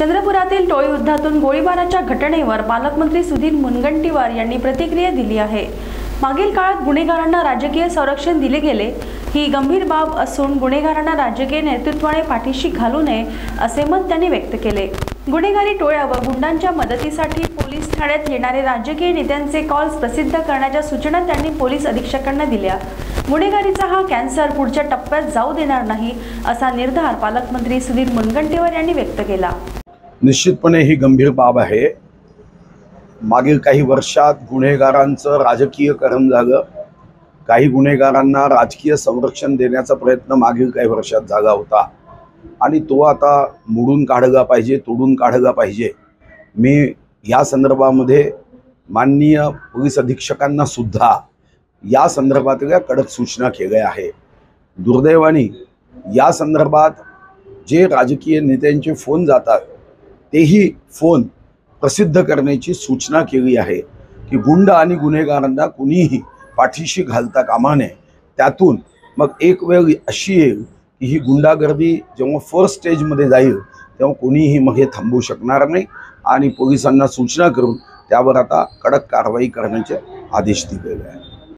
चंद्रपुरातील टोळी युद्धातून गोळीबाराच्या घटनेवर पालकमंत्री सुधीर मुनगंटीवार यांनी प्रतिक्रिया दिली आहे। मागील काळात गुन्हेगारांना राजकीय संरक्षण दिले गेले ही गंभीर बाब असून गुन्हेगारांना राजकीय नेतृत्वाने पाठीशी घालू नये असे मत त्यांनी व्यक्त केले। गुन्हेगारी टोळ्या व गुंडांच्या मदतीसाठी पोलीस ठाण्यात येणारे राजकीय नेत्यांचे कॉल्स प्रसिद्ध करण्याच्या सूचना त्यांनी पोलीस अधीक्षकांना दिल्या। गुन्हेगारीचा हा कॅन्सर पुढच्या टप्प्यात जाऊ देणार नाही असा निर्धार पालकमंत्री सुधीर मुनगंटीवार यांनी व्यक्त केला। निश्चितपणे ही गंभीर बाब आहे। मागील काही वर्षात गुन्हेगारांचं राजकीयकरण झालं। काही गुन्हेगारांना राजकीय संरक्षण देण्याचा प्रयत्न मागील काही वर्षात झाला होता आणि तो आता मोडून काढला पाहिजे, तोडून काढला पाहिजे। मी या संदर्भामध्ये माननीय पोलीस अधीक्षकांना सुद्धा या संदर्भातल्या कडक सूचना केल्या आहे। दुर्दैवाने या संदर्भात जे राजकीय नेत्यांचे फोन जातात तेही फोन प्रसिद्ध करण्याची सूचना केली आहे की गुंड आणि गुन्हेगारांना कुणीही पाठीशी घालता कामा नये। त्यातून मग एक वेळ अशी येईल की ही गुंडागर्दी जेव्हा फर्स्ट स्टेजमध्ये जाईल तेव्हा कोणीही मग हे थांबवू शकणार नाही आणि पोलिसांना सूचना करून त्यावर आता कडक कारवाई करण्याचे आदेश दिलेले आहेत।